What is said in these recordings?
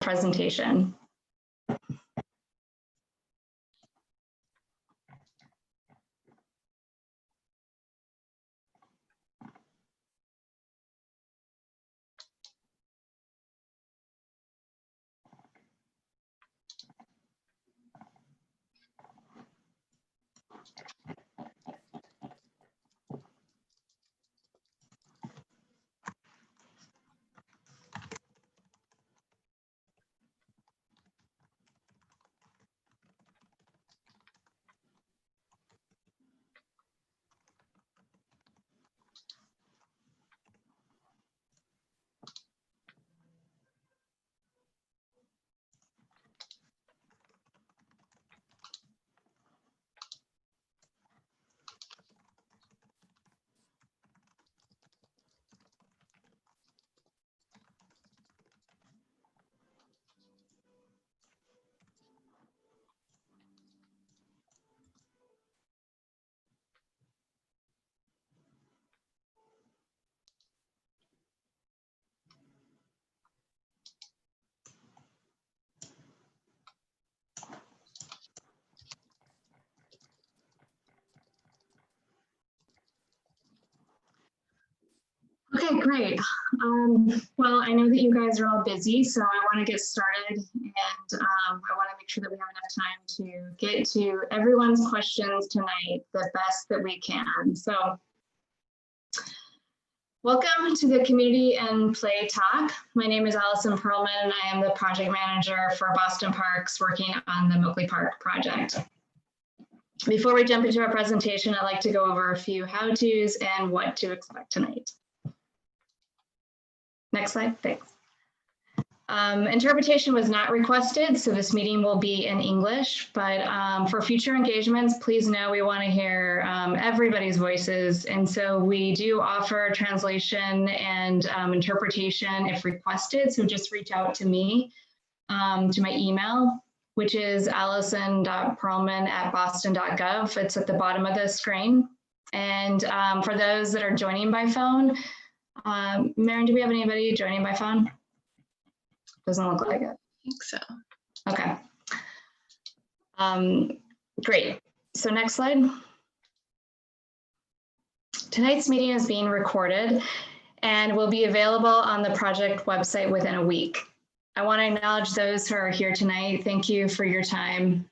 presentation. Okay, great. Well, I know that you guys are all busy, so I want to get started, and I want to make sure that we have enough time to get to everyone's questions tonight the best that we can. So welcome to the Community and Play Talk. My name is Allison Perlman, and I am the project manager for Boston Parks working on the Moakley Park project. Before we jump into our presentation, I'd like to go over a few how-tos and what to expect tonight. Next slide, thanks. Interpretation was not requested, so this meeting will be in English, but for future engagements, please know we want to hear everybody's voices, and so we do offer translation and interpretation if requested, so just reach out to me, to my email, which is allison.perlman@boston.gov. It's at the bottom of the screen. And for those that are joining by phone, Maren, do we have anybody joining by phone? Doesn't look like it. I think so. Okay. Great. So next slide. Tonight's meeting is being recorded and will be available on the project website within a week. I want to acknowledge those who are here tonight. Thank you for your time.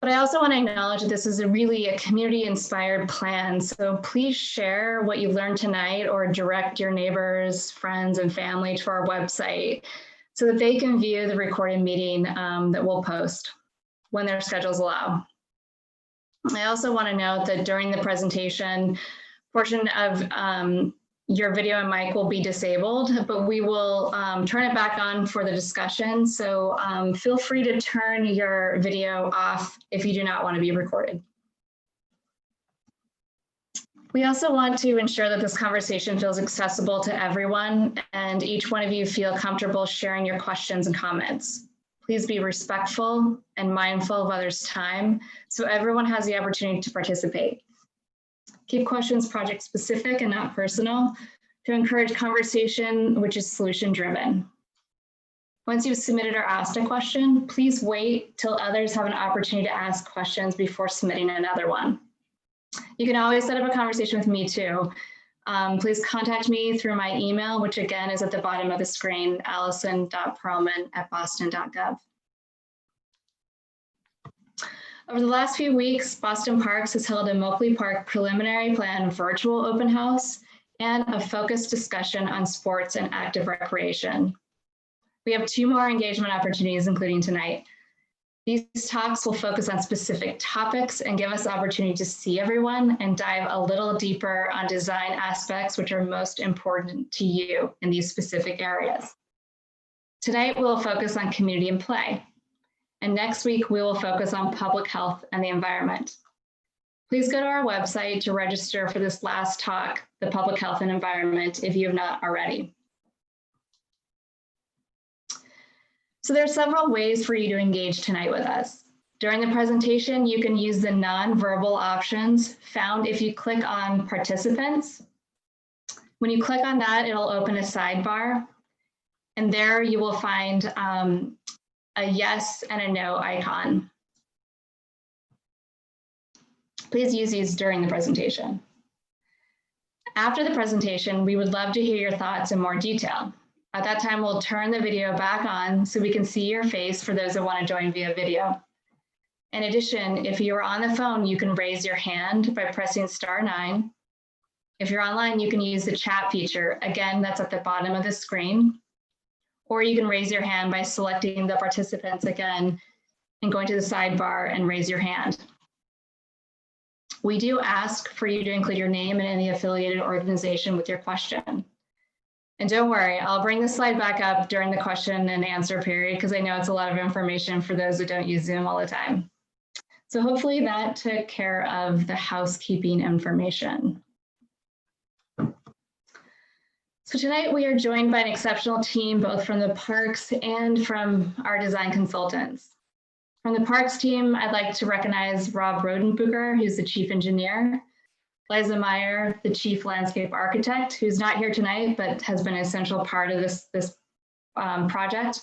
But I also want to acknowledge that this is really a community-inspired plan. So please share what you learned tonight or direct your neighbors, friends, and family to our website so that they can view the recorded meeting that we'll post when their schedules allow. I also want to note that during the presentation, portion of your video and mic will be disabled, but we will turn it back on for the discussion. So feel free to turn your video off if you do not want to be recorded. We also want to ensure that this conversation feels accessible to everyone and each one of you feel comfortable sharing your questions and comments. Please be respectful and mindful of others' time so everyone has the opportunity to participate. Keep questions project specific and not personal to encourage conversation, which is solution driven. Once you've submitted or asked a question, please wait till others have an opportunity to ask questions before submitting another one. You can always set up a conversation with me too. Please contact me through my email, which again is at the bottom of the screen, allison.perlman@boston.gov. Over the last few weeks, Boston Parks has held a Moakley Park preliminary plan virtual open house and a focused discussion on sports and active recreation. We have 2 more engagement opportunities, including tonight. These talks will focus on specific topics and give us the opportunity to see everyone and dive a little deeper on design aspects which are most important to you in these specific areas. Tonight, we'll focus on community and play. And next week, we will focus on public health and the environment. Please go to our website to register for this last talk, the public health and environment, if you have not already. So there are several ways for you to engage tonight with us. During the presentation, you can use the non-verbal options found if you click on participants. When you click on that, it'll open a sidebar. And there you will find a yes and a no icon. Please use these during the presentation. After the presentation, we would love to hear your thoughts in more detail. At that time, we'll turn the video back on so we can see your face for those that want to join via video. In addition, if you are on the phone, you can raise your hand by pressing *9. If you're online, you can use the chat feature. Again, that's at the bottom of the screen. Or you can raise your hand by selecting the participants again and going to the sidebar and raise your hand. We do ask for you to include your name and any affiliated organization with your question. And don't worry, I'll bring the slide back up during the question and answer period because I know it's a lot of information for those that don't use Zoom all the time. So hopefully that took care of the housekeeping information. So tonight we are joined by an exceptional team, both from the parks and from our design consultants. From the parks team, I'd like to recognize Rob Rodenbucher, who's the chief engineer, Liza Meyer, the chief landscape architect, who's not here tonight, but has been an essential part of this project,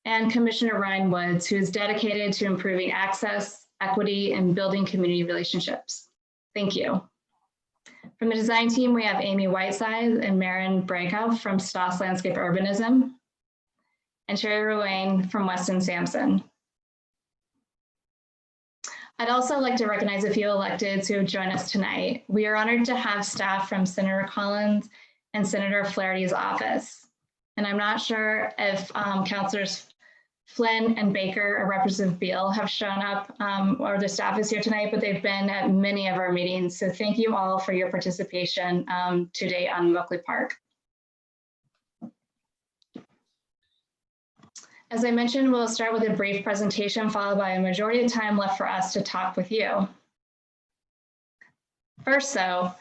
and Commissioner Ryan Woods, who is dedicated to improving access, equity, and building community relationships. Thank you. From the design team, we have Amy Whiteside and Maren Breakow from Stoss Landscape Urbanism, and Sherry Ruane from Weston Sampson. I'd also like to recognize a few electeds who have joined us tonight. We are honored to have staff from Senator Collins and Senator Flaherty's office. And I'm not sure if Councilors Flynn and Baker or Representative Beal have shown up or the staff is here tonight, but they've been at many of our meetings. So thank you all for your participation today on Moakley Park. As I mentioned, we'll start with a brief presentation followed by a majority of time left for us to talk with you. First, though,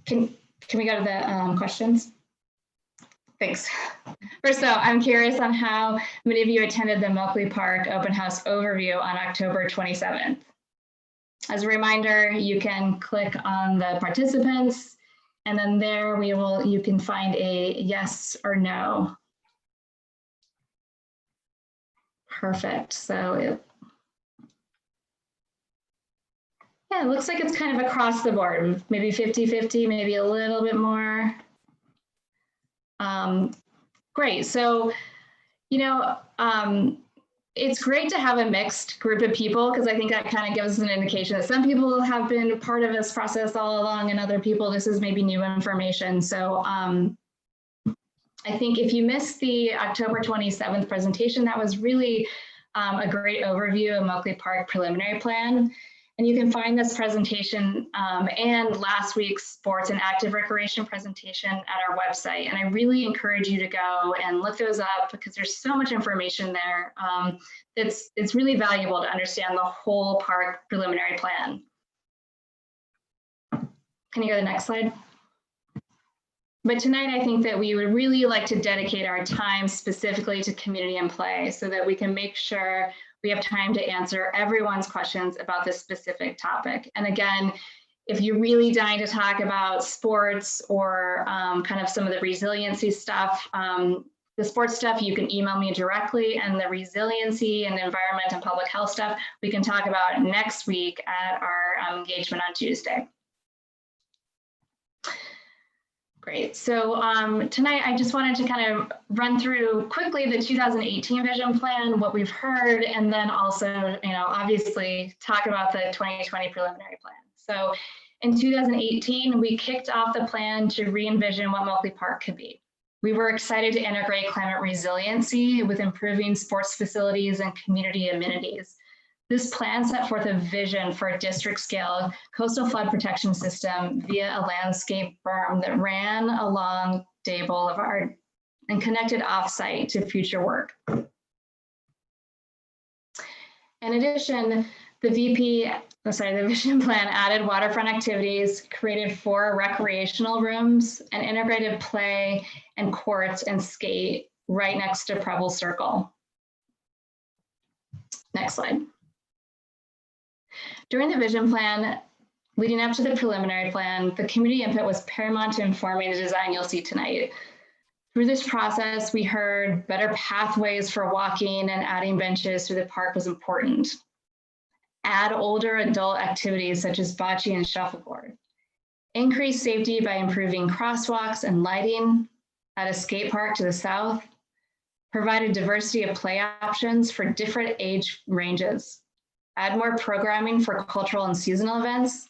can we go to the questions? Thanks. First, though, I'm curious on how many of you attended the Moakley Park Open House Overview on October 27th. As a reminder, you can click on the participants, and then there you can find a yes or no. Perfect. So it looks like it's kind of across the board, maybe 50-50, maybe a little bit more. Great. So, it's great to have a mixed group of people because I think that kind of gives us an indication that some people have been part of this process all along and other people, this is maybe new information. So I think if you missed the October 27th presentation, that was really a great overview of Moakley Park preliminary plan. And you can find this presentation and last week's sports and active recreation presentation at our website. And I really encourage you to go and look those up because there's so much information there. It's really valuable to understand the whole park preliminary plan. Can you go to the next slide? But tonight, I think that we would really like to dedicate our time specifically to community and play so that we can make sure we have time to answer everyone's questions about this specific topic. And again, if you're really dying to talk about sports or kind of some of the resiliency stuff, the sports stuff, you can email me directly, and the resiliency and environment and public health stuff, we can talk about next week at our engagement on Tuesday. Great. So tonight, I just wanted to kind of run through quickly the 2018 vision plan, what we've heard, and then also, obviously talk about the 2020 preliminary plan. So in 2018, we kicked off the plan to re-envision what Moakley Park could be. We were excited to integrate climate resiliency with improving sports facilities and community amenities. This plan set forth a vision for a district-scale coastal flood protection system via a landscape berm that ran along Day Boulevard and connected off-site to future work. In addition, the vision plan added waterfront activities, created 4 recreational rooms, and integrated play and courts and skate right next to Preble Circle. Next slide. During the vision plan, leading up to the preliminary plan, the community input was paramount to informing the design you'll see tonight. Through this process, we heard better pathways for walking and adding benches through the park was important. Add older adult activities such as bocce and shuffleboard. Increase safety by improving crosswalks and lighting at a skate park to the south. Provide a diversity of play options for different age ranges. Add more programming for cultural and seasonal events.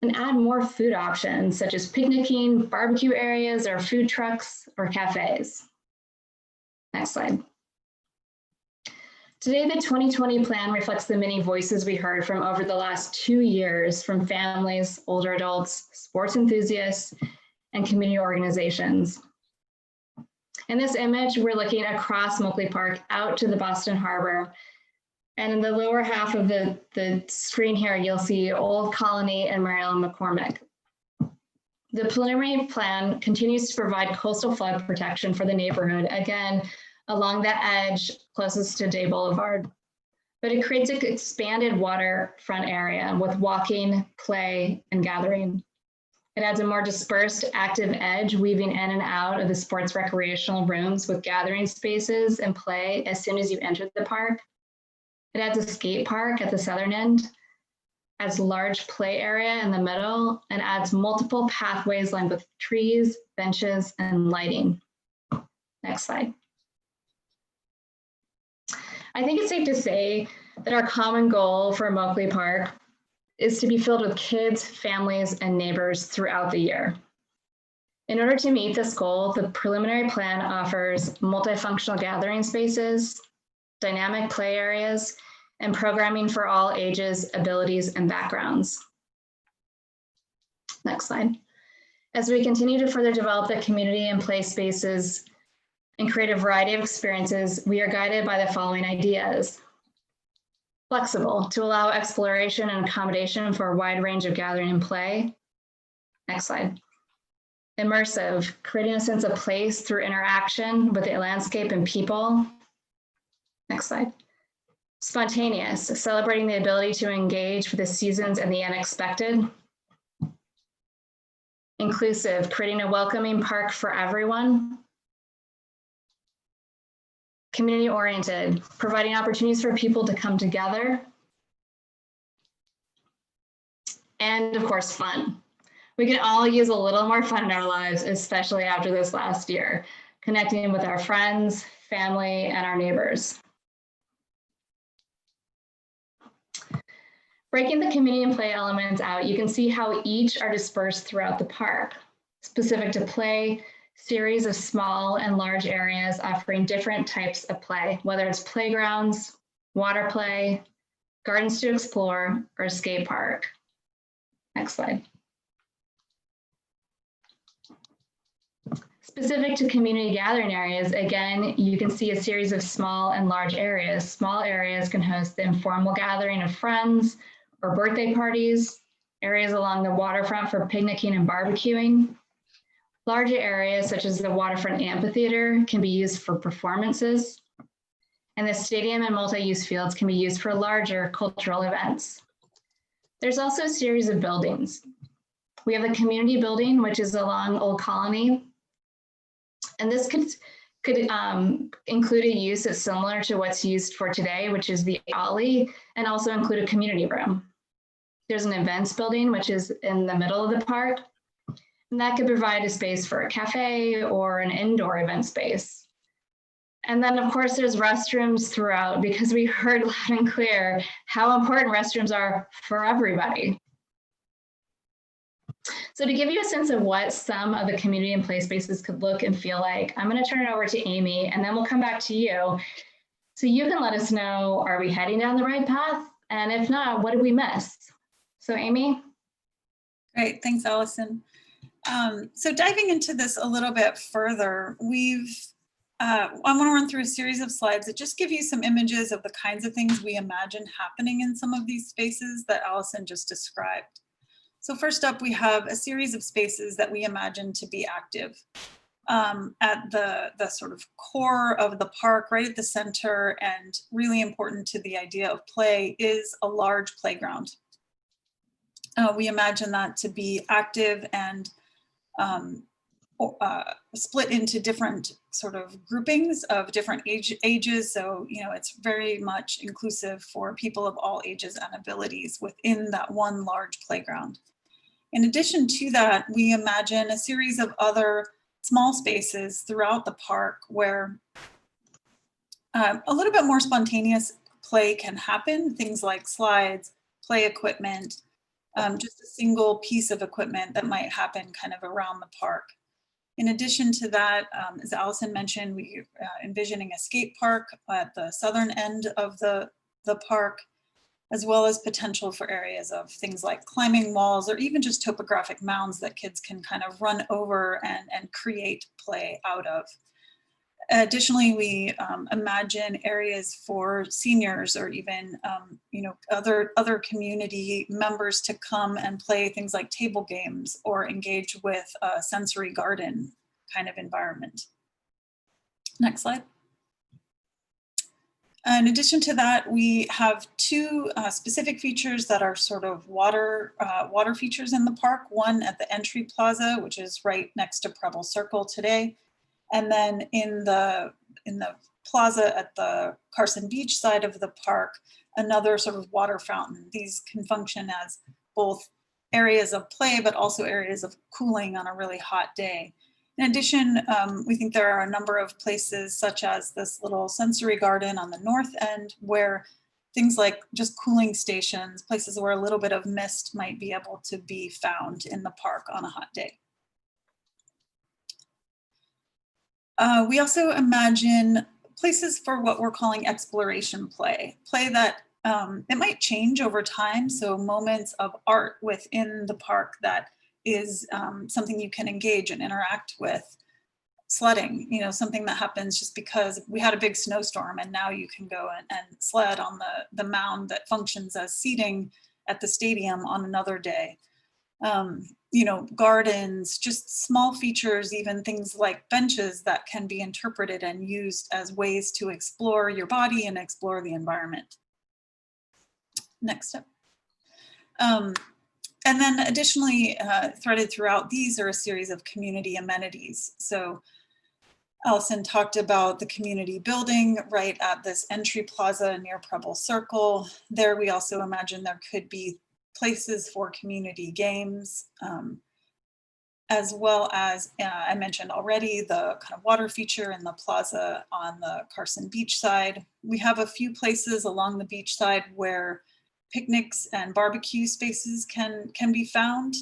And add more food options such as picnicking, barbecue areas, or food trucks or cafes. Next slide. Today, the 2020 plan reflects the many voices we heard from over the last 2 years from families, older adults, sports enthusiasts, and community organizations. In this image, we're looking across Moakley Park out to the Boston Harbor. And in the lower half of the screen here, you'll see Old Colony and Maryland McCormick. The preliminary plan continues to provide coastal flood protection for the neighborhood, again, along the edge closest to Day Boulevard. But it creates an expanded waterfront area with walking, play, and gathering. It adds a more dispersed, active edge weaving in and out of the sports recreational rooms with gathering spaces and play as soon as you enter the park. It adds a skate park at the southern end, adds large play area in the middle, and adds multiple pathways lined with trees, benches, and lighting. Next slide. I think it's safe to say that our common goal for Moakley Park is to be filled with kids, families, and neighbors throughout the year. In order to meet this goal, the preliminary plan offers multifunctional gathering spaces, dynamic play areas, and programming for all ages, abilities, and backgrounds. Next slide. As we continue to further develop the community and play spaces and create a variety of experiences, we are guided by the following ideas. Flexible, to allow exploration and accommodation for a wide range of gathering and play. Next slide. Immersive, creating a sense of place through interaction with the landscape and people. Next slide. Spontaneous, celebrating the ability to engage with the seasons and the unexpected. Inclusive, creating a welcoming park for everyone. Community-oriented, providing opportunities for people to come together. And of course, fun. We can all use a little more fun in our lives, especially after this last year, connecting with our friends, family, and our neighbors. Breaking the community and play elements out, you can see how each are dispersed throughout the park. Specific to play, series of small and large areas offering different types of play, whether it's playgrounds, water play, gardens to explore, or a skate park. Next slide. Specific to community gathering areas, again, you can see a series of small and large areas. Small areas can host the informal gathering of friends or birthday parties, areas along the waterfront for picnicking and barbecuing. Larger areas such as the waterfront amphitheater can be used for performances, and the stadium and multi-use fields can be used for larger cultural events. There's also a series of buildings. We have the community building, which is along Old Colony, and this could include a use that's similar to what's used for today, which is the Ollie, and also include a community room. There's an events building, which is in the middle of the park, and that could provide a space for a cafe or an indoor event space. And then of course there's restrooms throughout, because we heard loud and clear how important restrooms are for everybody. So to give you a sense of what some of the community and play spaces could look and feel like, I'm going to turn it over to Amy, and then we'll come back to you. So you can let us know, are we heading down the right path? And if not, what did we miss? So Amy? Great, thanks, Allison. So diving into this a little bit further, I want to run through a series of slides that just give you some images of the kinds of things we imagine happening in some of these spaces that Allison just described. So first up, we have a series of spaces that we imagine to be active. At the sort of core of the park, right at the center, and really important to the idea of play, is a large playground. We imagine that to be active and split into different sort of groupings of different ages. So, it's very much inclusive for people of all ages and abilities within that one large playground. In addition to that, we imagine a series of other small spaces throughout the park where a little bit more spontaneous play can happen. Things like slides, play equipment, just a single piece of equipment that might happen kind of around the park. In addition to that, as Allison mentioned, we envisioning a skate park at the southern end of the park, as well as potential for areas of things like climbing walls or even just topographic mounds that kids can kind of run over and create play out of. Additionally, we imagine areas for seniors or even other community members to come and play things like table games or engage with a sensory garden kind of environment. Next slide. In addition to that, we have two specific features that are sort of water features in the park. One at the entry plaza, which is right next to Preble Circle today. And then in the plaza at the Carson Beach side of the park, another sort of water fountain. These can function as both areas of play, but also areas of cooling on a really hot day. In addition, we think there are a number of places such as this little sensory garden on the north end where things like just cooling stations, places where a little bit of mist might be able to be found in the park on a hot day. We also imagine places for what we're calling exploration play that it might change over time. So moments of art within the park that is something you can engage and interact with. Sledding, something that happens just because we had a big snowstorm and now you can go and sled on the mound that functions as seating at the stadium on another day. Gardens, just small features, even things like benches that can be interpreted and used as ways to explore your body and explore the environment. Next step. And then additionally, threaded throughout these are a series of community amenities. So Allison talked about the community building right at this entry plaza near Preble Circle. There we also imagine there could be places for community games, as well as I mentioned already, the kind of water feature in the plaza on the Carson Beach side. We have a few places along the beach side where picnics and barbecue spaces can be found.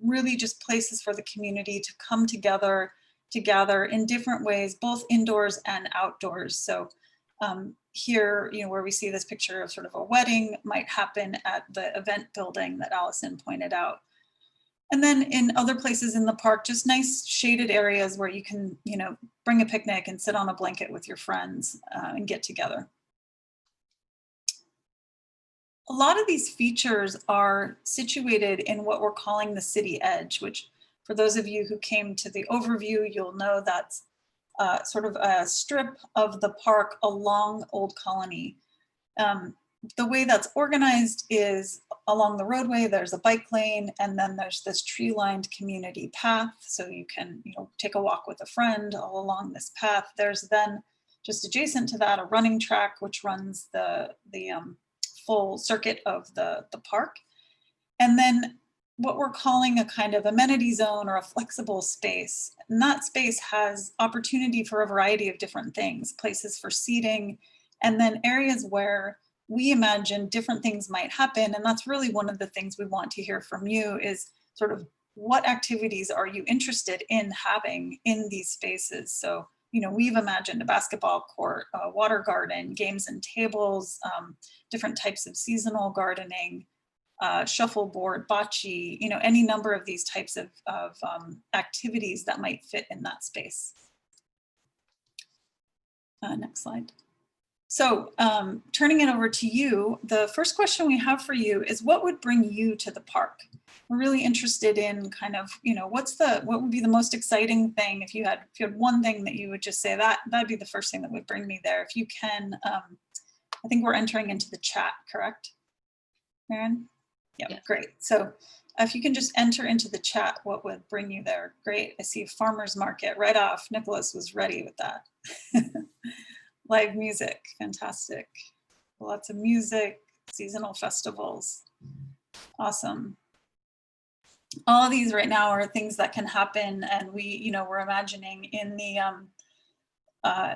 Really just places for the community to come together to gather in different ways, both indoors and outdoors. So here, where we see this picture of sort of a wedding might happen at the event building that Allison pointed out. And then in other places in the park, just nice shaded areas where you can, bring a picnic and sit on a blanket with your friends and get together. A lot of these features are situated in what we're calling the city edge, which for those of you who came to the overview, you'll know that's sort of a strip of the park along Old Colony. The way that's organized is along the roadway, there's a bike lane, and then there's this tree-lined community path. So you can take a walk with a friend all along this path. There's then just adjacent to that, a running track, which runs the full circuit of the park. And then what we're calling a kind of amenity zone or a flexible space. And that space has opportunity for a variety of different things, places for seating, and then areas where we imagine different things might happen. And that's really one of the things we want to hear from you is sort of what activities are you interested in having in these spaces? So, we've imagined a basketball court, a water garden, games and tables, different types of seasonal gardening, shuffleboard, bocce, any number of these types of activities that might fit in that space. Next slide. So turning it over to you, the first question we have for you is what would bring you to the park? We're really interested in kind of, what would be the most exciting thing if you had one thing that you would just say that'd be the first thing that would bring me there. If you can, I think we're entering into the chat, correct, Maren? Yeah, great. So if you can just enter into the chat, what would bring you there? Great. I see farmer's market right off. Nicholas was ready with that. Live music, fantastic. Lots of music, seasonal festivals. Awesome. All of these right now are things that can happen, and we're imagining in the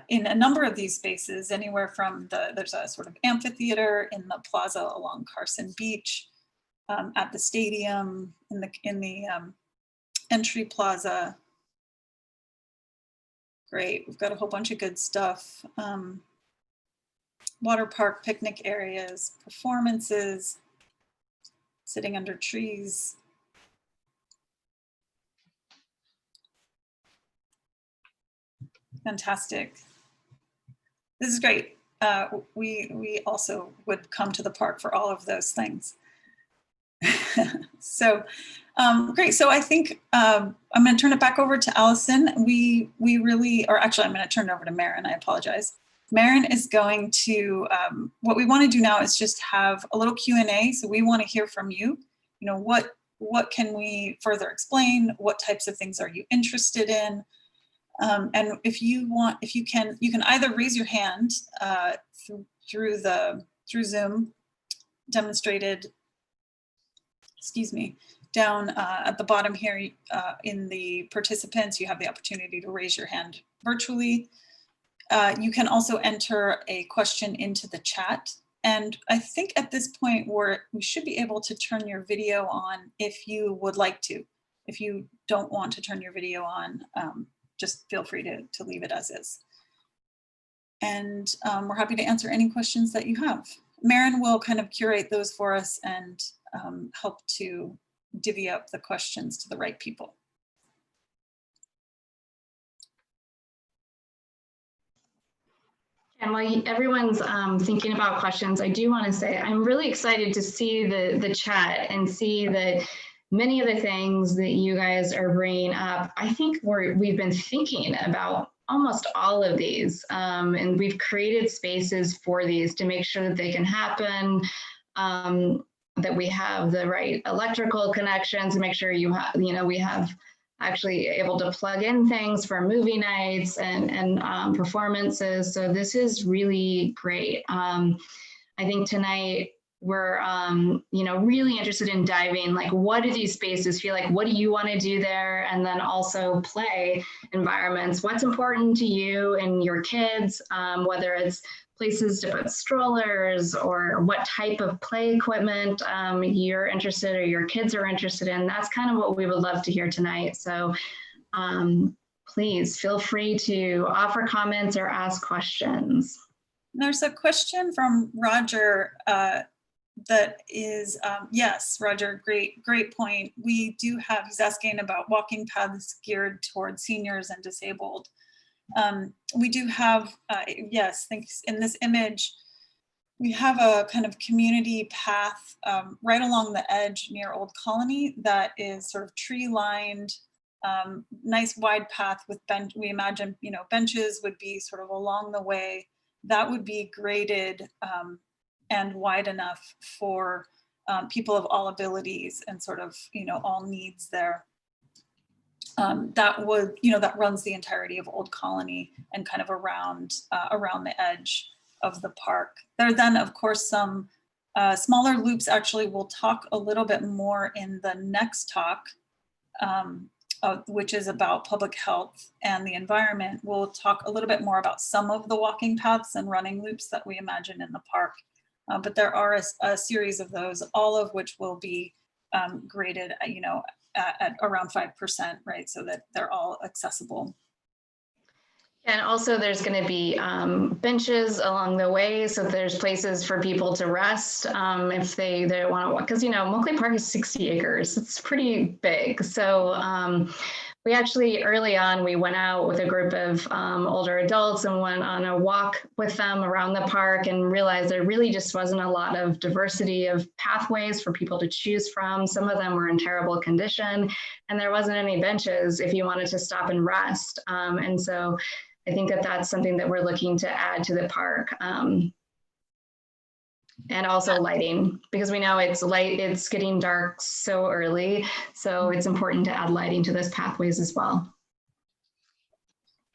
in a number of these spaces, anywhere from there's a sort of amphitheater in the plaza along Carson Beach, at the stadium, in the entry plaza. Great, we've got a whole bunch of good stuff. Water park, picnic areas, performances, sitting under trees. Fantastic. This is great. We also would come to the park for all of those things. So great. So I think I'm going to turn it back over to Allison. We really, or actually I'm going to turn it over to Maren. I apologize. Maren is going to, what we want to do now is just have a little Q&A. So we want to hear from you. You know, what can we further explain? What types of things are you interested in? And if you can either raise your hand through Zoom demonstrated, excuse me, down at the bottom here in the participants, you have the opportunity to raise your hand virtually. You can also enter a question into the chat. And I think at this point we should be able to turn your video on if you would like to. If you don't want to turn your video on, just feel free to leave it as is. And we're happy to answer any questions that you have. Maren will kind of curate those for us and help to divvy up the questions to the right people. And while everyone's thinking about questions, I do want to say I'm really excited to see the chat and see that many of the things that you guys are bringing up, I think we've been thinking about almost all of these, and we've created spaces for these to make sure that they can happen, that we have the right electrical connections, to make sure we have actually able to plug in things for movie nights and performances. So this is really great. I think tonight we're really interested in diving, like, what do these spaces feel like? What do you want to do there? And then also play environments. What's important to you and your kids, whether it's places to put strollers or what type of play equipment you're interested or your kids are interested in. That's kind of what we would love to hear tonight. So please feel free to offer comments or ask questions. There's a question from Roger that is, yes, Roger, great point. We do have, he's asking about walking paths geared towards seniors and disabled. We do have, yes, thanks. In this image, we have a kind of community path right along the edge near Old Colony that is sort of tree lined, nice wide path with we imagine, benches would be sort of along the way. That would be graded and wide enough for people of all abilities and sort of, all needs there. That would, that runs the entirety of Old Colony and kind of around the edge of the park. There are then, of course, some smaller loops. Actually, we'll talk a little bit more in the next talk, which is about public health and the environment. We'll talk a little bit more about some of the walking paths and running loops that we imagine in the park. But there are a series of those, all of which will be graded, at around 5%, right? So that they're all accessible. And also there's going to be benches along the way. So there's places for people to rest if they want to walk, because, Moakley Park is 60 acres. It's pretty big. So we actually, early on, we went out with a group of older adults and went on a walk with them around the park and realized there really just wasn't a lot of diversity of pathways for people to choose from. Some of them were in terrible condition, and there wasn't any benches if you wanted to stop and rest. And so I think that that's something that we're looking to add to the park. And also lighting, because we know it's getting dark so early. So it's important to add lighting to those pathways as well.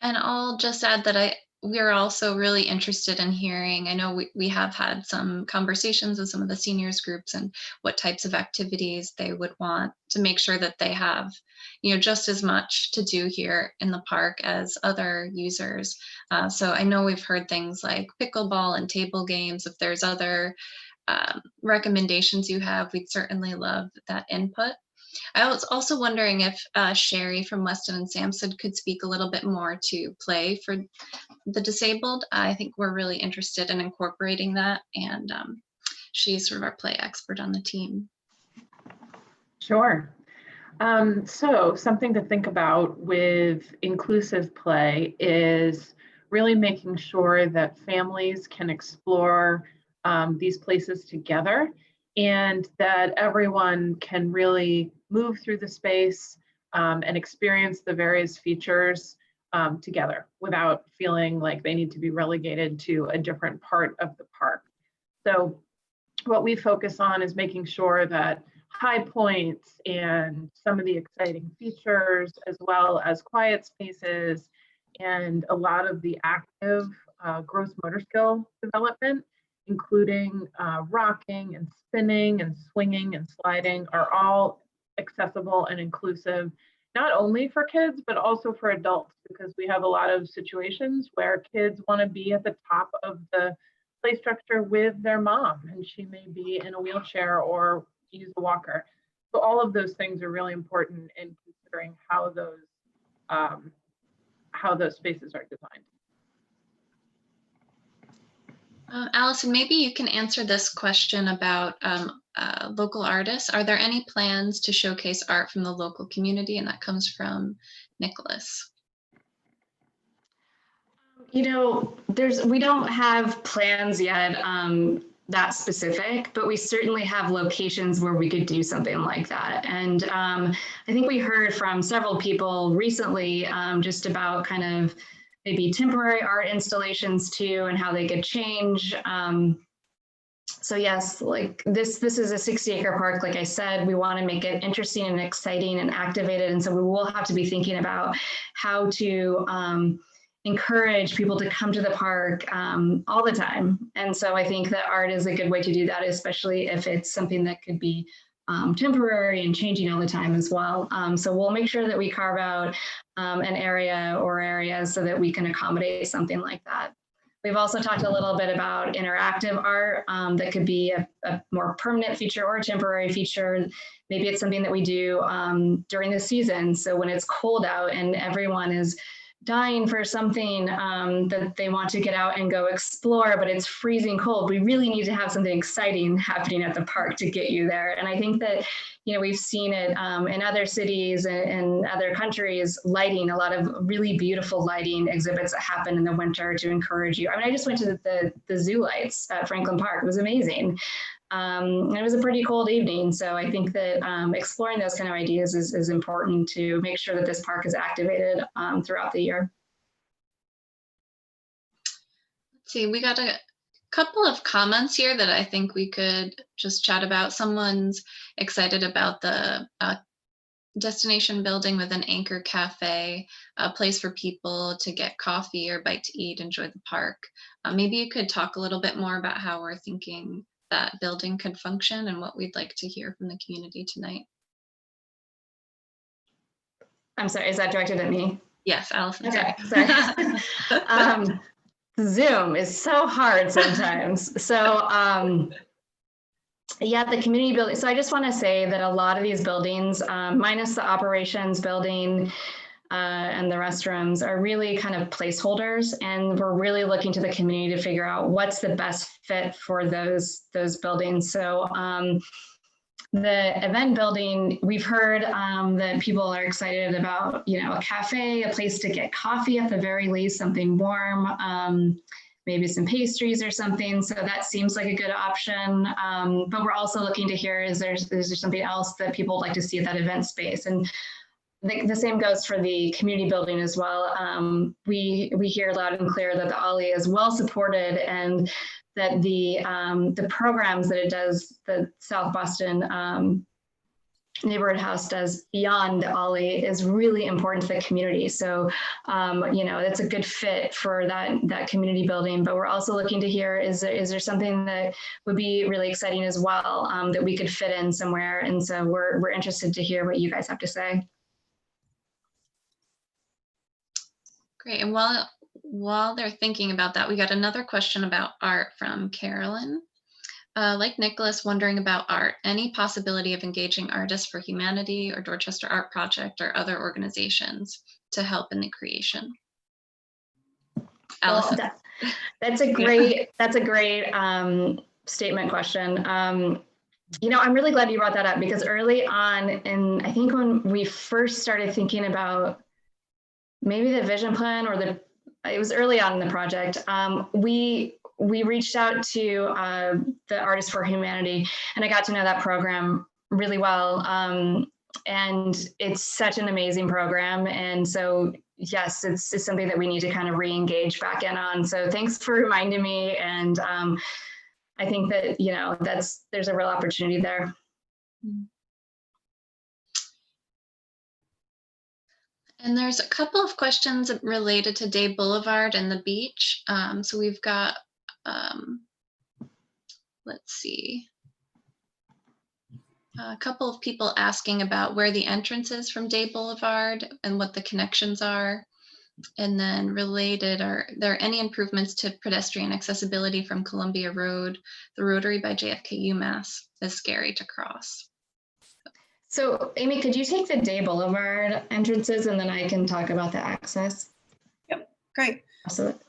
And I'll just add that we're also really interested in hearing. I know we have had some conversations with some of the seniors groups and what types of activities they would want to make sure that they have, just as much to do here in the park as other users. So I know we've heard things like pickleball and table games. If there's other recommendations you have, we'd certainly love that input. I was also wondering if Sherry from Weston and Sampson could speak a little bit more to play for the disabled. I think we're really interested in incorporating that, and she's sort of our play expert on the team. Sure. So something to think about with inclusive play is really making sure that families can explore these places together, and that everyone can really move through the space and experience the various features together without feeling like they need to be relegated to a different part of the park. So what we focus on is making sure that high points and some of the exciting features, as well as quiet spaces and a lot of the active gross motor skill development, including rocking and spinning and swinging and sliding, are all accessible and inclusive, not only for kids, but also for adults, because we have a lot of situations where kids want to be at the top of the play structure with their mom, and she may be in a wheelchair or use a walker. So all of those things are really important in considering how those spaces are designed. Allison, maybe you can answer this question about local artists. Are there any plans to showcase art from the local community? And that comes from Nicholas. We don't have plans yet that specific, but we certainly have locations where we could do something like that. And I think we heard from several people recently just about kind of maybe temporary art installations too, and how they could change. So yes, like this is a 60-acre park. Like I said, we want to make it interesting and exciting and activated. And so we will have to be thinking about how to encourage people to come to the park all the time. And so I think that art is a good way to do that, especially if it's something that could be temporary and changing all the time as well. So we'll make sure that we carve out an area or areas so that we can accommodate something like that. We've also talked a little bit about interactive art that could be a more permanent feature or a temporary feature. Maybe it's something that we do during the season. So when it's cold out and everyone is dying for something that they want to get out and go explore, but it's freezing cold, we really need to have something exciting happening at the park to get you there. And I think that, we've seen it in other cities and other countries, lighting, a lot of really beautiful lighting exhibits that happen in the winter to encourage you. I mean, I just went to the zoo lights at Franklin Park. It was amazing. It was a pretty cold evening. So I think that exploring those kind of ideas is important to make sure that this park is activated throughout the year. Let's see, we got a couple of comments here that I think we could just chat about. Someone's excited about the destination building with an anchor cafe, a place for people to get coffee or bite to eat, enjoy the park. Maybe you could talk a little bit more about how we're thinking that building could function and what we'd like to hear from the community tonight. I'm sorry, is that directed at me? Yes, Allison. Okay, sorry. Zoom is so hard sometimes. So yeah, the community building. So I just want to say that a lot of these buildings, minus the operations building and the restrooms, are really kind of placeholders. And we're really looking to the community to figure out what's the best fit for those buildings. So the event building, we've heard that people are excited about, a cafe, a place to get coffee at the very least, something warm, maybe some pastries or something. So that seems like a good option. But we're also looking to hear, is there something else that people would like to see at that event space? And the same goes for the community building as well. We hear loud and clear that the Ollie is well supported, and that the programs that it does, the South Boston Neighborhood House does beyond Ollie is really important to the community. So, you know, that's a good fit for that community building. But we're also looking to hear, is there something that would be really exciting as well, that we could fit in somewhere? And so we're interested to hear what you guys have to say. Great. And while they're thinking about that, we got another question about art from Carolyn. Like Nicholas, wondering about art, any possibility of engaging Artists for Humanity or Dorchester Art Project or other organizations to help in the creation? Allison. Well, that's a great statement question. You know, I'm really glad you brought that up, because early on, and I think when we first started thinking about maybe the vision plan, or it was early on in the project, we reached out to the Artists for Humanity, and I got to know that program really well. And it's such an amazing program. And so, yes, it's something that we need to kind of re-engage back in on. So thanks for reminding me. And I think that, you know, there's a real opportunity there. And there's a couple of questions related to Day Boulevard and the beach. So we've got, let's see, a couple of people asking about where the entrance is from Day Boulevard and what the connections are. And then related, are there any improvements to pedestrian accessibility from Columbia Road? The rotary by JFK UMass is scary to cross. So Amy, could you take the Day Boulevard entrances, and then I can talk about the access? Yep, great. Absolutely.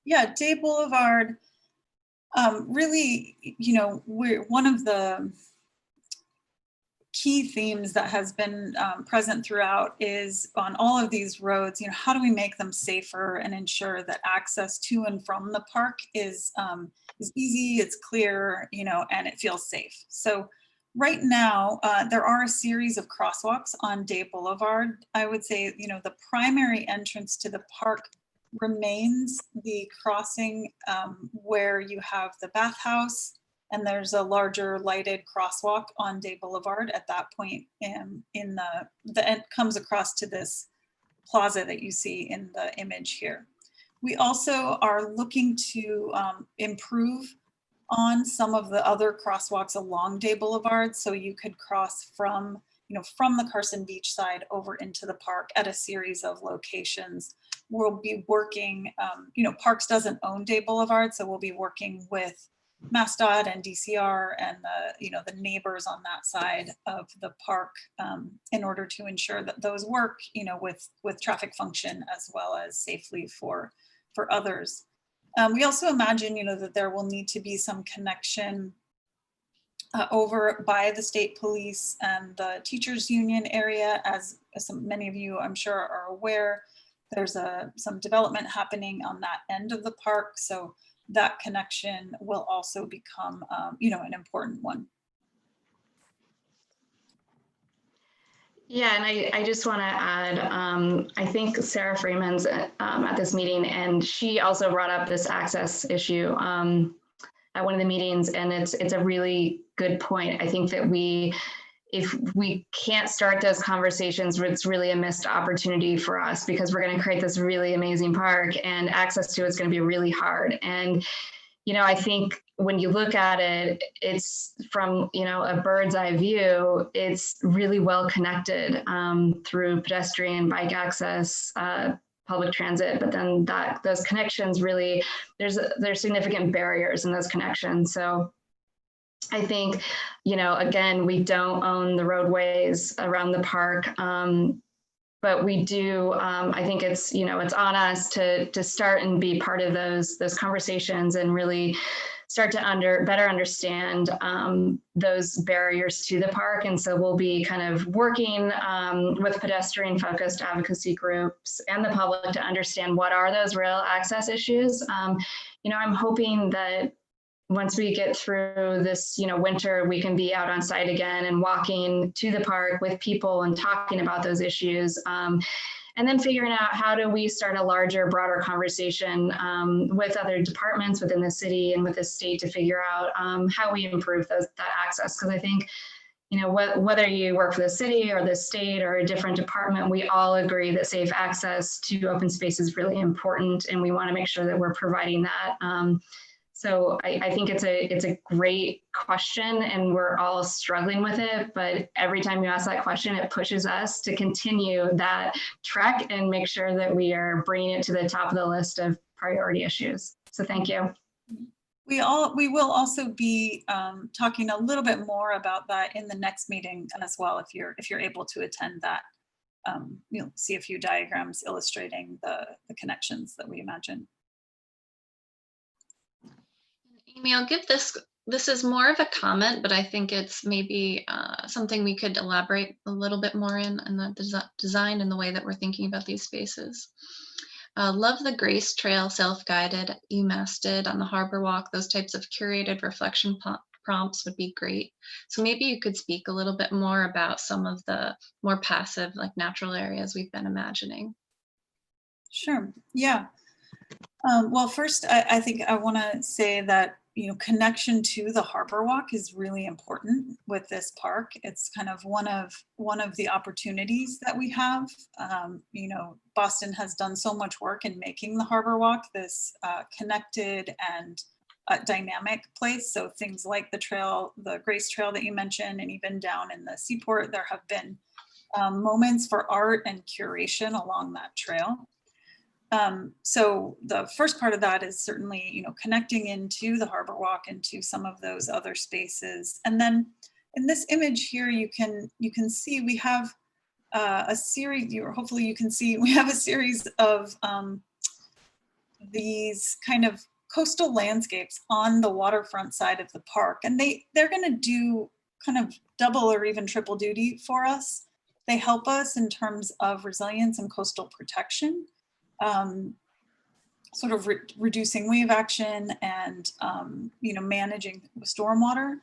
Yeah, Day Boulevard, really, you know, we're one of the key themes that has been present throughout is on all of these roads, you know, how do we make them safer and ensure that access to and from the park is easy, it's clear, you know, and it feels safe. So right now, there are a series of crosswalks on Day Boulevard. I would say, you know, the primary entrance to the park remains the crossing where you have the bathhouse, and there's a larger lighted crosswalk on Day Boulevard at that point in the end comes across to this plaza that you see in the image here. We also are looking to improve on some of the other crosswalks along Day Boulevard, so you could cross from the Carson Beach side over into the park at a series of locations. We'll be working, you know, Parks doesn't own Day Boulevard, so we'll be working with MassDOT and DCR and the neighbors on that side of the park in order to ensure that those work, you know, with traffic function as well as safely for others. We also imagine, you know, that there will need to be some connection over by the state police and the teachers union area, as many of you I'm sure are aware. There's some development happening on that end of the park, so that connection will also become, you know, an important one. Yeah, and I just want to add, I think Sarah Freeman's at this meeting, and she also brought up this access issue at one of the meetings, and it's a really good point. I think that if we can't start those conversations, it's really a missed opportunity for us, because we're going to create this really amazing park, and access to it's going to be really hard. And you know, I think when you look at it, it's from, you know, a bird's eye view, it's really well connected through pedestrian, bike access, public transit, but then those connections really, there's significant barriers in those connections. So I think, you know, again, we don't own the roadways around the park, but we do, I think it's, you know, it's on us to start and be part of those conversations and really start to better understand those barriers to the park. And so we'll be kind of working with pedestrian focused advocacy groups and the public to understand what are those real access issues. You know, I'm hoping that once we get through this, you know, winter, we can be out on site again and walking to the park with people and talking about those issues. and then figuring out how do we start a larger, broader conversation with other departments within the city and with the state to figure out how we improve that access. Because I think, you know, whether you work for the city or the state or a different department, we all agree that safe access to open space is really important, and we want to make sure that we're providing that. So I think it's a great question, and we're all struggling with it. But every time you ask that question, it pushes us to continue that trek and make sure that we are bringing it to the top of the list of priority issues. So thank you. We will also be talking a little bit more about that in the next meeting as well, if you're able to attend that. You'll see a few diagrams illustrating the connections that we imagine. Amy, I'll give this is more of a comment, but I think it's maybe something we could elaborate a little bit more in the design and the way that we're thinking about these spaces. Love the Grace Trail self-guided e-masted on the Harbor Walk. Those types of curated reflection prompts would be great. So maybe you could speak a little bit more about some of the more passive, like natural areas we've been imagining. Sure, yeah. Well, first, I think I want to say that, you know, connection to the Harbor Walk is really important with this park. It's kind of one of the opportunities that we have. You know, Boston has done so much work in making the Harbor Walk this connected and dynamic place. So things like the trail, the Grace Trail that you mentioned, and even down in the Seaport, there have been moments for art and curation along that trail. So the first part of that is certainly, you know, connecting into the Harbor Walk, into some of those other spaces. And then in this image here, you can see we have a series, hopefully you can see, we have a series of these kind of coastal landscapes on the waterfront side of the park. And they're going to do kind of double or even triple duty for us. They help us in terms of resilience and coastal protection. Sort of reducing wave action and, you know, managing stormwater.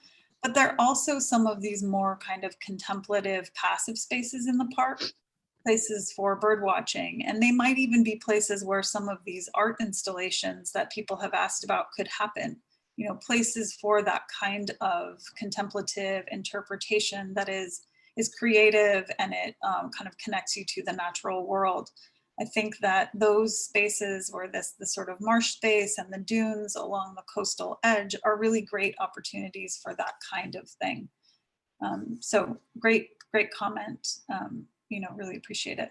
But there are also some of these more kind of contemplative, passive spaces in the park, places for bird watching. And they might even be places where some of these art installations that people have asked about could happen. You know, places for that kind of contemplative interpretation that is creative, and it kind of connects you to the natural world. I think that those spaces, where the sort of marsh space and the dunes along the coastal edge, are really great opportunities for that kind of thing. So great comment. You know, really appreciate it.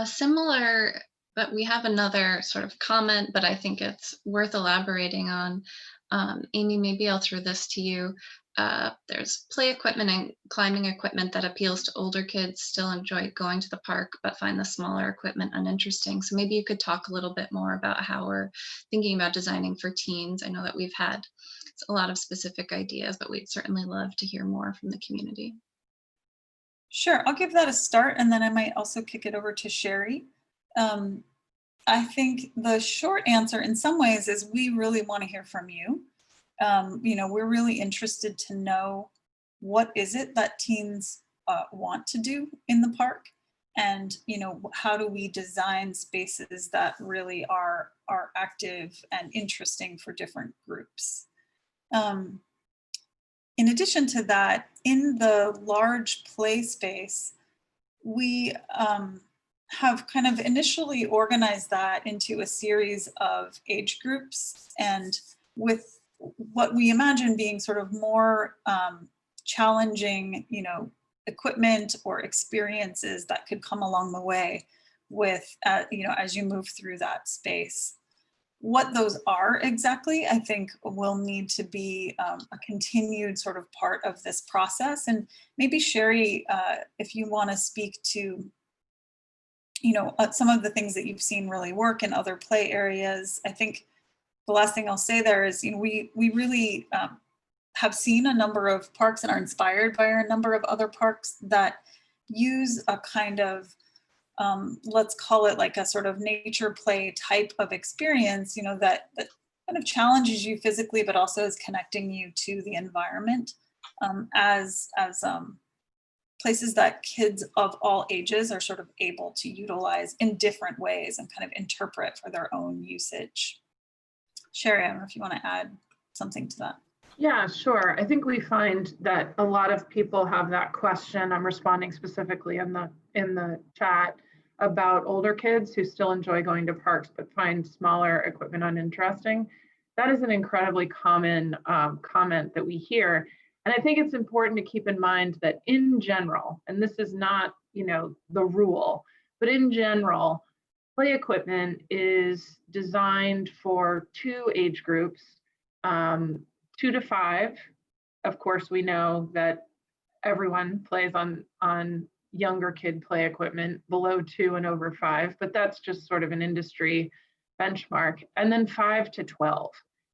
Similar, but we have another sort of comment, but I think it's worth elaborating on. Amy, maybe I'll throw this to you. There's play equipment and climbing equipment that appeals to older kids, still enjoy going to the park, but find the smaller equipment uninteresting. So maybe you could talk a little bit more about how we're thinking about designing for teens. I know that we've had a lot of specific ideas, but we'd certainly love to hear more from the community. Sure, I'll give that a start, and then I might also kick it over to Sherry. I think the short answer in some ways is we really want to hear from you. You know, we're really interested to know, what is it that teens want to do in the park? And, you know, how do we design spaces that really are active and interesting for different groups? In addition to that, in the large play space, we have kind of initially organized that into a series of age groups, and with what we imagine being sort of more challenging, you know, equipment or experiences that could come along the way with, you know, as you move through that space. What those are exactly, I think, will need to be a continued sort of part of this process. And maybe Sherry, if you want to speak to, you know, some of the things that you've seen really work in other play areas. I think the last thing I'll say there is, you know, we really have seen a number of parks and are inspired by a number of other parks that use a kind of, let's call it like a sort of nature play type of experience, you know, that kind of challenges you physically, but also is connecting you to the environment as places that kids of all ages are sort of able to utilize in different ways and kind of interpret for their own usage. Sherry, I don't know if you want to add something to that. Yeah, sure. I think we find that a lot of people have that question. I'm responding specifically in the chat about older kids who still enjoy going to parks but find smaller equipment uninteresting. That is an incredibly common comment that we hear. And I think it's important to keep in mind that in general, and this is not, the rule, but in general, play equipment is designed for two age groups, 2 to 5. Of course, we know that everyone plays on younger kid play equipment, below 2 and over 5, but that's just sort of an industry benchmark. And then 5 to 12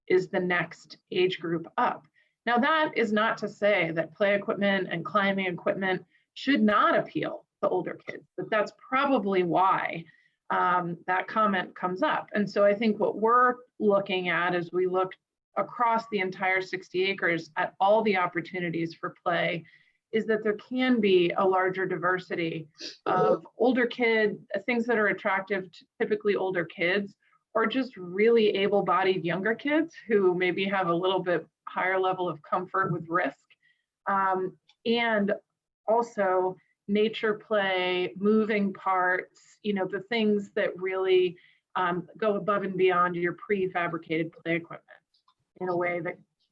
is the next age group up. Now, that is not to say that play equipment and climbing equipment should not appeal to older kids, but that's probably why that comment comes up. And so I think what we're looking at as we look across the entire 60 acres at all the opportunities for play is that there can be a larger diversity of older things that are attractive to typically older kids, or just really able-bodied younger kids who maybe have a little bit higher level of comfort with risk. And also nature play, moving parts, the things that really go above and beyond your prefabricated play equipment in a way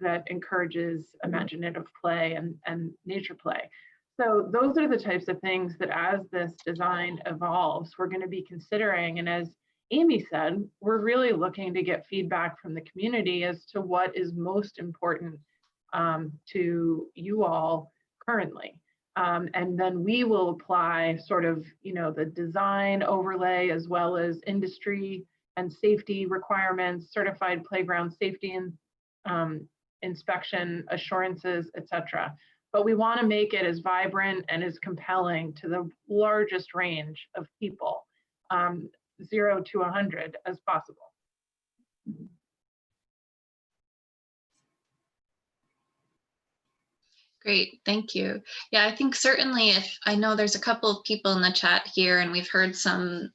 that encourages imaginative play and nature play. So those are the types of things that as this design evolves, we're going to be considering. And as Amy said, we're really looking to get feedback from the community as to what is most important to you all currently. And then we will apply sort of, the design overlay as well as industry and safety requirements, certified playground safety and inspection assurances, etc. But we want to make it as vibrant and as compelling to the largest range of people, 0 to 100 as possible. Great, thank you. Yeah, I think certainly I know there's a couple of people in the chat here, and we've heard some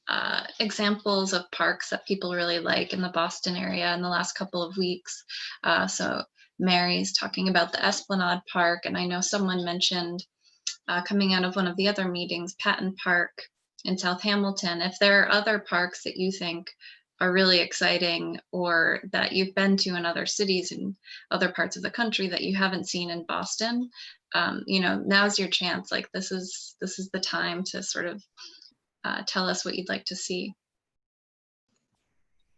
examples of parks that people really like in the Boston area in the last couple of weeks. So Mary's talking about the Esplanade Park, and I know someone mentioned coming out of one of the other meetings, Patton Park in South Hamilton. If there are other parks that you think are really exciting or that you've been to in other cities in other parts of the country that you haven't seen in Boston, now's your chance. Like this is the time to sort of tell us what you'd like to see.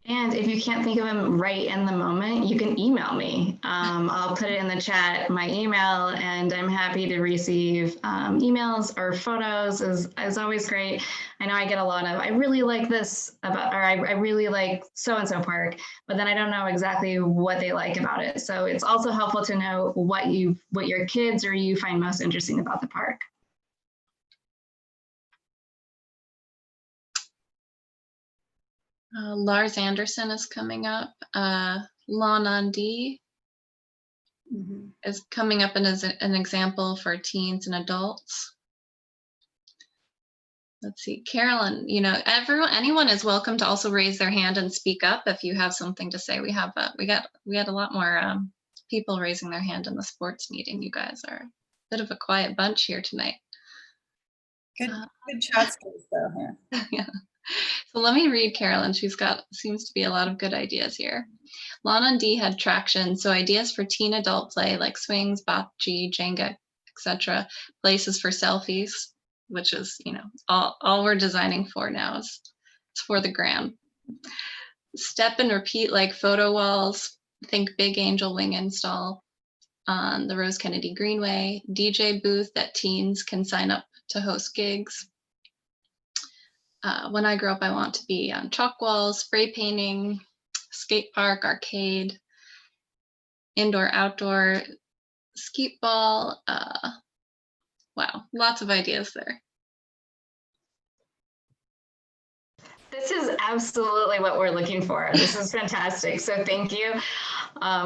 And if you can't think of them right in the moment, you can email me. I'll put it in the chat, my email, and I'm happy to receive emails or photos is always great. I know I get a lot of, I really like this about, or I really like so-and-so park, but then I don't know exactly what they like about it. So it's also helpful to know what your kids or you find most interesting about the park. Lars Anderson is coming up. Lawn D is coming up as an example for teens and adults. Let's see, Carolyn, anyone is welcome to also raise their hand and speak up if you have something to say. We had a lot more people raising their hand in the sports meeting. You guys are a bit of a quiet bunch here tonight. Good chat skills though here. Yeah. So let me read Carolyn. Seems to be a lot of good ideas here. Lawn on D had traction, so ideas for teen adult play like swings, bocce, Jenga, etc. Places for selfies, which is, all we're designing for now is it's for the gram. Step and repeat like photo walls. Think big angel wing install on the Rose Kennedy Greenway. DJ booth that teens can sign up to host gigs. When I grow up, I want to be on chalk walls, spray painting, skate park, arcade, indoor, outdoor, skeet ball. Wow, lots of ideas there. This is absolutely what we're looking for. This is fantastic. So thank you.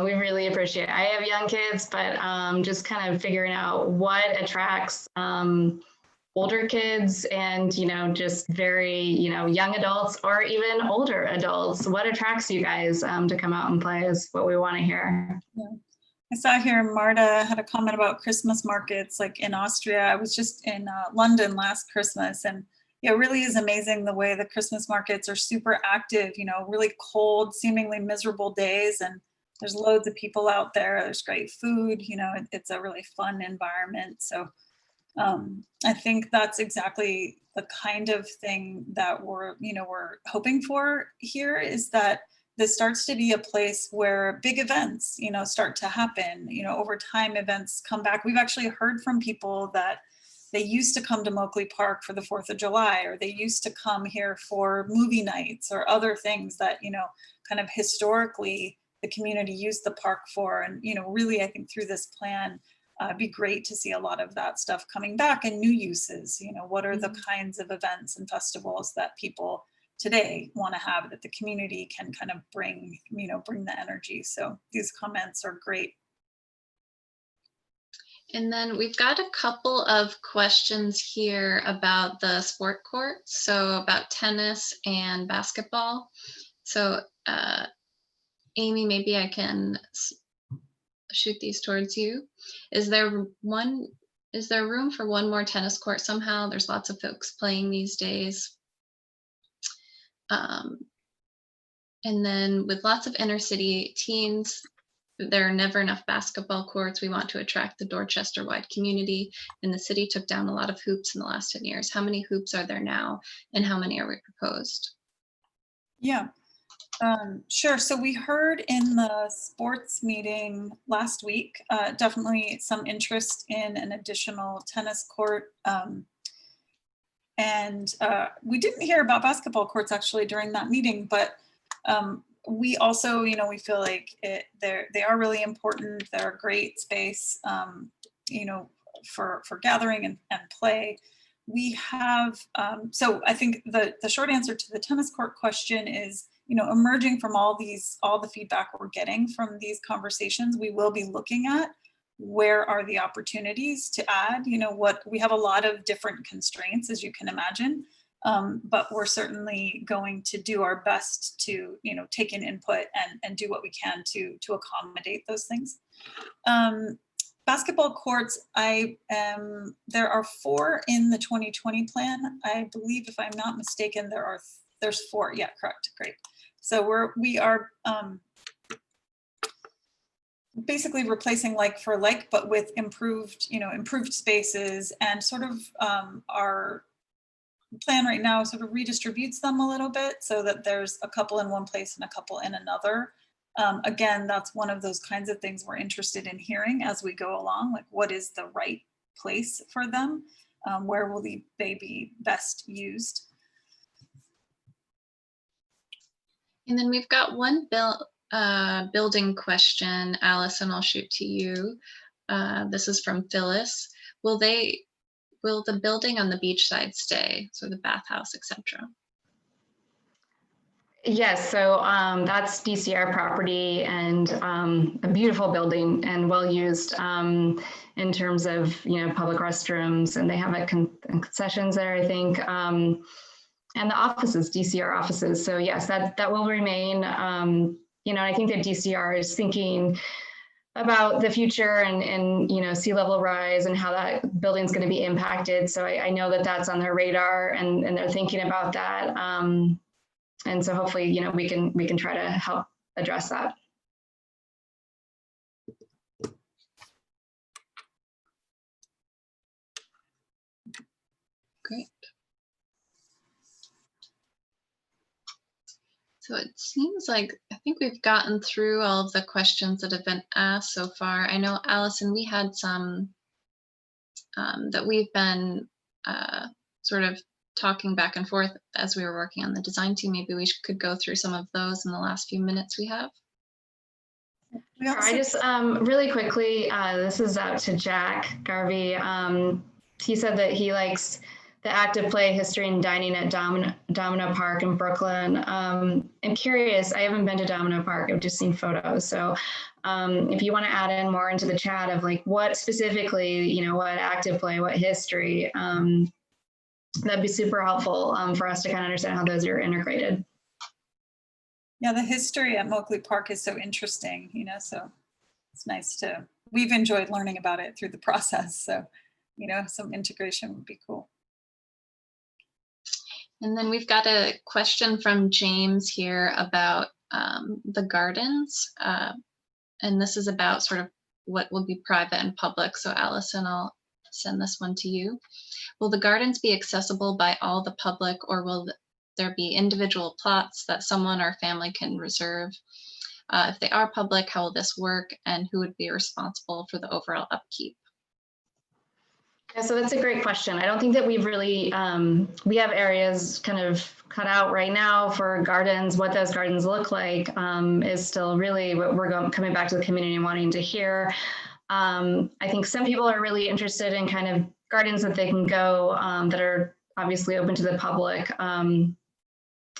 We really appreciate it. I have young kids, but just kind of figuring out what attracts older kids and, just very, young adults or even older adults. What attracts you guys to come out and play is what we want to hear. Yeah. I saw here Marta had a comment about Christmas markets like in Austria. I was just in London last Christmas, and it really is amazing the way the Christmas markets are super active, really cold, seemingly miserable days. And there's loads of people out there. There's great food, it's a really fun environment. So I think that's exactly the kind of thing that we're hoping for here, is that this starts to be a place where big events, start to happen. Over time, events come back. We've actually heard from people that they used to come to Moakley Park for the 4th of July, or they used to come here for movie nights or other things that, kind of historically the community used the park for. And, really, I think through this plan, it'd be great to see a lot of that stuff coming back and new uses. What are the kinds of events and festivals that people today want to have that the community can kind of bring the energy. So these comments are great. And then we've got a couple of questions here about the sport courts, so about tennis and basketball. So Amy, maybe I can shoot these towards you. Is there room for one more tennis court somehow? There's lots of folks playing these days. And then with lots of inner city teens, there are never enough basketball courts. We want to attract the Dorchester-wide community, and the city took down a lot of hoops in the last 10 years. How many hoops are there now, and how many are we proposed? Yeah, sure. So we heard in the sports meeting last week, definitely some interest in an additional tennis court. And we didn't hear about basketball courts actually during that meeting, but we also, we feel like they are really important. They're a great space, for gathering and play. We have, so I think the short answer to the tennis court question is, emerging from all the feedback we're getting from these conversations, we will be looking at where are the opportunities to add. We have a lot of different constraints, as you can imagine. But we're certainly going to do our best to, take in input and do what we can to accommodate those things. Basketball courts, there are 4 in the 2020 plan. I believe, if I'm not mistaken, there's 4. Yeah, correct. Great. So we are basically replacing like for like, but with improved spaces, and sort of our plan right now sort of redistributes them a little bit so that there's a couple in one place and a couple in another. Again, that's one of those kinds of things we're interested in hearing as we go along, like what is the right place for them? Where will they be best used? And then we've got one building question, Alice, and I'll shoot to you. This is from Phyllis. Will the building on the beachside stay? So the bathhouse, etc. Yes, so that's DCR property, and a beautiful building and well used in terms of public restrooms, and they have concessions there, I think, and the offices, DCR offices. So yes, that will remain. I think that DCR is thinking about the future and sea level rise and how that building's going to be impacted. So I know that that's on their radar, and they're thinking about that. And so hopefully, we can try to help address that. Great. So it seems like, I think we've gotten through all of the questions that have been asked so far. I know, Allison, we had some that we've been sort of talking back and forth as we were working on the design team. Maybe we could go through some of those in the last few minutes we have. I just really quickly, this is out to Jack Garvey. He said that he likes the active play history and dining at Domino Park in Brooklyn. I'm curious, I haven't been to Domino Park, I've just seen photos. So if you want to add in more into the chat of like what specifically, you know, what active play, what history, that'd be super helpful for us to kind of understand how those are integrated. Yeah, the history at Moakley Park is so interesting, you know, so it's nice to, we've enjoyed learning about it through the process. So, you know, some integration would be cool. And then we've got a question from James here about the gardens. And this is about sort of what will be private and public. So Allison, I'll send this one to you. Will the gardens be accessible by all the public, or will there be individual plots that someone or family can reserve? If they are public, how will this work, and who would be responsible for the overall upkeep? Yeah, so that's a great question. I don't think that we've really, we have areas kind of cut out right now for gardens. What those gardens look like is still really what we're coming back to the community and wanting to hear. I think some people are really interested in kind of gardens that they can go that are obviously open to the public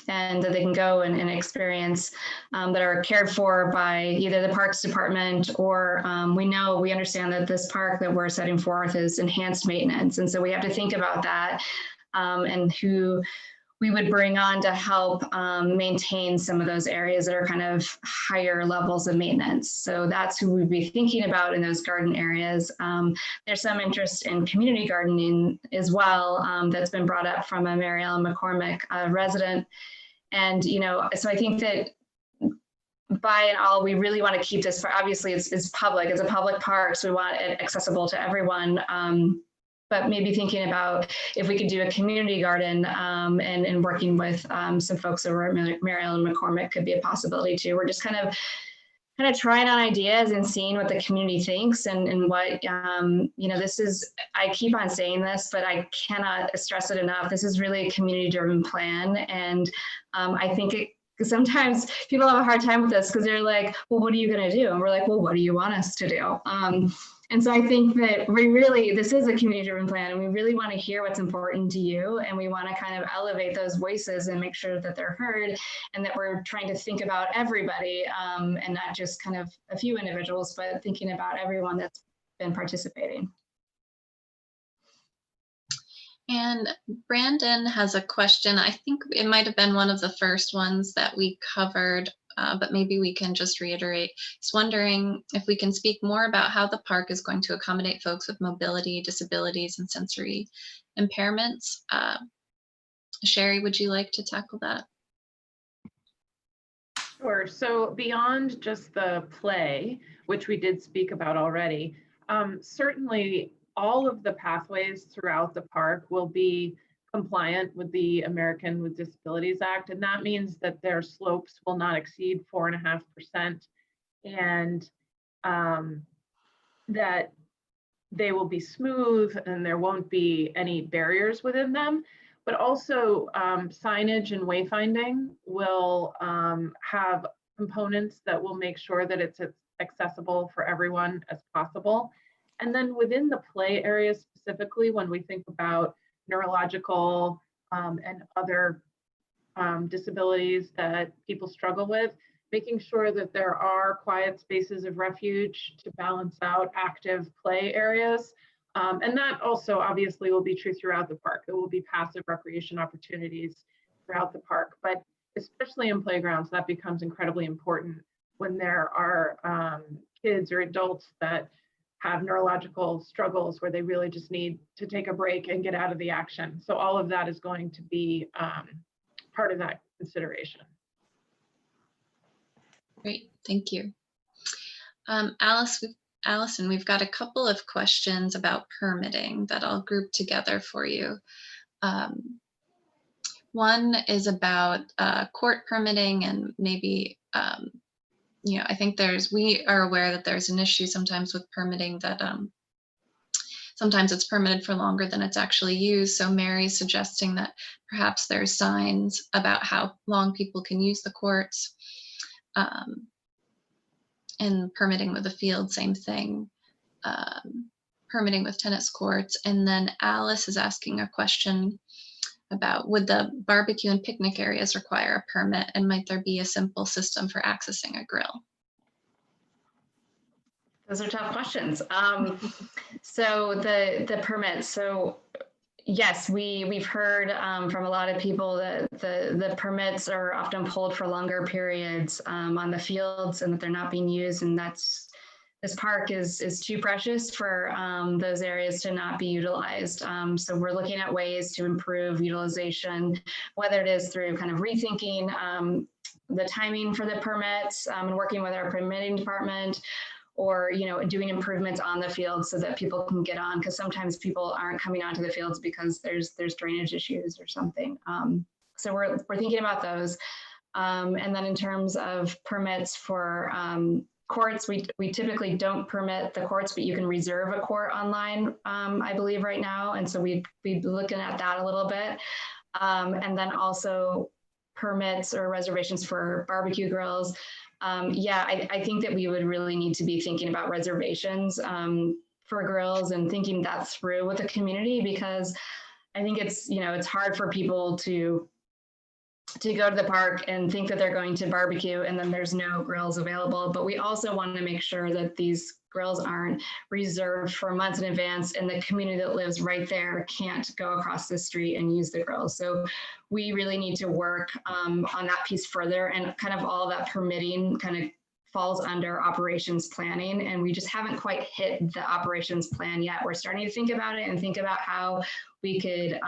and that they can go and experience that are cared for by either the Parks Department or we understand that this park that we're setting forth is enhanced maintenance. And so we have to think about that and who we would bring on to help maintain some of those areas that are kind of higher levels of maintenance. So that's who we'd be thinking about in those garden areas. There's some interest in community gardening as well that's been brought up from a Mary Ellen McCormick resident. And, you know, so I think that by and all, we really want to keep this, obviously it's public, it's a public park, so we want it accessible to everyone. But maybe thinking about if we could do a community garden and working with some folks over at Mary Ellen McCormick could be a possibility too. We're just kind of trying on ideas and seeing what the community thinks and what, you know, this is, I keep on saying this, but I cannot stress it enough. This is really a community driven plan. And I think sometimes people have a hard time with this because they're like, well, what are you going to do? And we're like, well, what do you want us to do? And so I think that this is a community driven plan and we really want to hear what's important to you. And we want to kind of elevate those voices and make sure that they're heard and that we're trying to think about everybody and not just kind of a few individuals, but thinking about everyone that's been participating. And Brandon has a question. I think it might have been one of the first ones that we covered, but maybe we can just reiterate. He's wondering if we can speak more about how the park is going to accommodate folks with mobility, disabilities, and sensory impairments. Sherry, would you like to tackle that? Sure. So beyond just the play, which we did speak about already, certainly all of the pathways throughout the park will be compliant with the American with Disabilities Act. And that means that their slopes will not exceed 4.5% and that they will be smooth and there won't be any barriers within them. But also signage and wayfinding will have components that will make sure that it's as accessible for everyone as possible. And then within the play area specifically, when we think about neurological and other disabilities that people struggle with, making sure that there are quiet spaces of refuge to balance out active play areas. And that also obviously will be true throughout the park. There will be passive recreation opportunities throughout the park, but especially in playgrounds, that becomes incredibly important when there are kids or adults that have neurological struggles where they really just need to take a break and get out of the action. So all of that is going to be part of that consideration. Great, thank you. Allison, we've got a couple of questions about permitting that I'll group together for you. One is about court permitting and maybe, you know, I think we are aware that there's an issue sometimes with permitting that sometimes it's permitted for longer than it's actually used. So Mary's suggesting that perhaps there's signs about how long people can use the courts. And permitting with the field, same thing. permitting with tennis courts. And then Alice is asking a question about, would the barbecue and picnic areas require a permit, and might there be a simple system for accessing a grill? Those are tough questions. So the permits. So yes, we've heard from a lot of people that the permits are often pulled for longer periods on the fields, and that they're not being used, and this park is too precious for those areas to not be utilized. So we're looking at ways to improve utilization, whether it is through kind of rethinking the timing for the permits and working with our permitting department, or doing improvements on the field so that people can get on, because sometimes people aren't coming onto the fields because there's drainage issues or something. So we're thinking about those. And then in terms of permits for courts, we typically don't permit the courts, but you can reserve a court online, I believe right now. And so we'd be looking at that a little bit. And then also permits or reservations for barbecue grills. I think that we would really need to be thinking about reservations for grills and thinking that through with the community, because I think it's hard for people to go to the park and think that they're going to barbecue and then there's no grills available. But we also want to make sure that these grills aren't reserved for months in advance, and the community that lives right there can't go across the street and use the grills. So we really need to work on that piece further, and kind of all that permitting kind of falls under operations planning, and we just haven't quite hit the operations plan yet. We're starting to think about it and think about how we could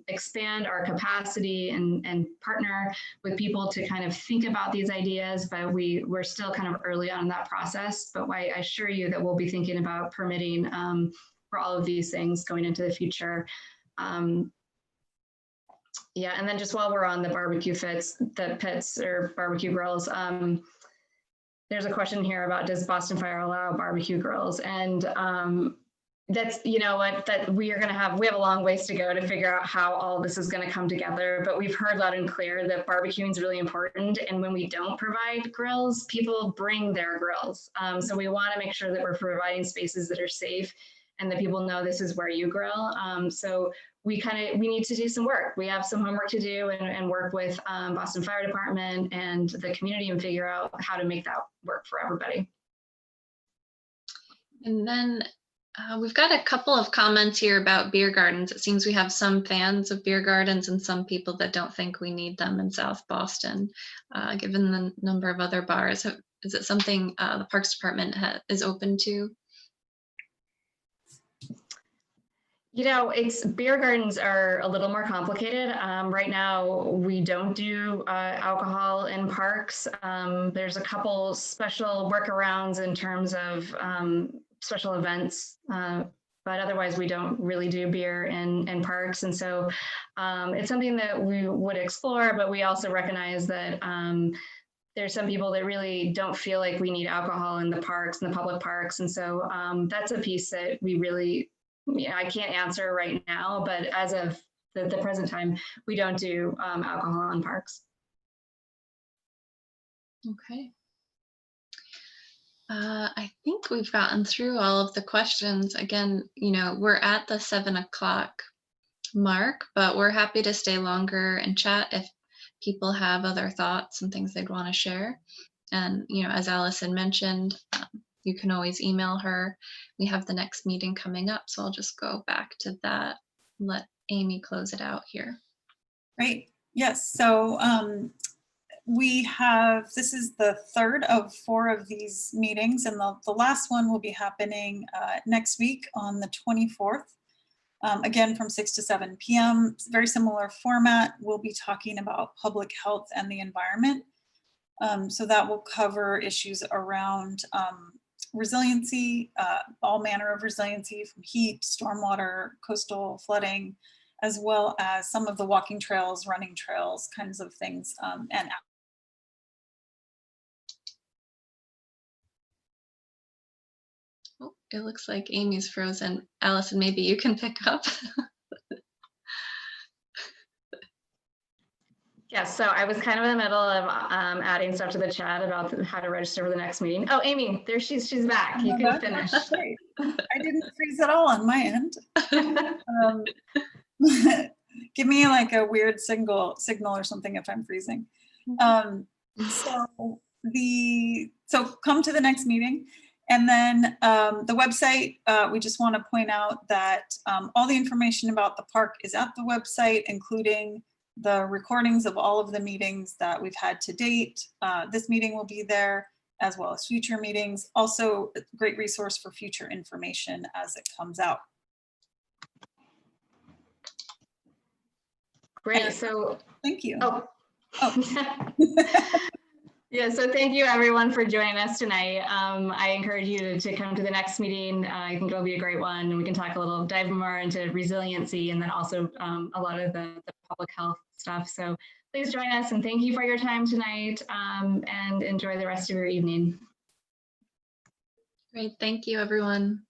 expand our capacity and partner with people to kind of think about these ideas, but we're still kind of early on in that process. But I assure you that we'll be thinking about permitting for all of these things going into the future. Yeah, and then just while we're on the barbecue pits or barbecue grills, there's a question here about, does Boston Fire allow barbecue grills? And that's, that we have a long ways to go to figure out how all this is going to come together. But we've heard loud and clear that barbecuing is really important. And when we don't provide grills, people bring their grills. So we want to make sure that we're providing spaces that are safe and that people know this is where you grill. So we need to do some work. We have some homework to do and work with Boston Fire Department and the community and figure out how to make that work for everybody. And then we've got a couple of comments here about beer gardens. It seems we have some fans of beer gardens and some people that don't think we need them in South Boston, given the number of other bars. Is it something the Parks Department is open to? Beer gardens are a little more complicated. Right now, we don't do alcohol in parks. There's a couple special workarounds in terms of special events, but otherwise we don't really do beer in parks. And so it's something that we would explore, but we also recognize that there's some people that really don't feel like we need alcohol in the parks, in the public parks. And so that's a piece that we really, I can't answer right now, but as of the present time, we don't do alcohol in parks. Okay. I think we've gotten through all of the questions. Again, we're at the 7 o'clock mark, but we're happy to stay longer and chat if people have other thoughts and things they'd want to share. And, as Allison mentioned, you can always email her. We have the next meeting coming up, so I'll just go back to that and let Amy close it out here. Great. Yes. So this is the third of 4 of these meetings, and the last one will be happening next week on the 24th. Again, from 6 to 7 p.m. Very similar format. We'll be talking about public health and the environment. So that will cover issues around resiliency, all manner of resiliency, from heat, stormwater, coastal flooding, as well as some of the walking trails, running trails, kinds of things. Oh, it looks like Amy's frozen. Allison, maybe you can pick up. Yes, so I was kind of in the middle of adding stuff to the chat about how to register for the next meeting. Oh, Amy, there she's back. You can finish. Great. I didn't freeze at all on my end. Give me like a weird signal or something if I'm freezing. So come to the next meeting. And then the website, we just want to point out that all the information about the park is at the website, including the recordings of all of the meetings that we've had to date. This meeting will be there, as well as future meetings. Also, a great resource for future information as it comes out. Great. So thank you. Oh. Oh. Yeah, so thank you everyone for joining us tonight. I encourage you to come to the next meeting. I think it'll be a great one, and we can talk a little, dive more into resiliency, and then also a lot of the public health stuff. So please join us, and thank you for your time tonight, and enjoy the rest of your evening. Great, thank you everyone.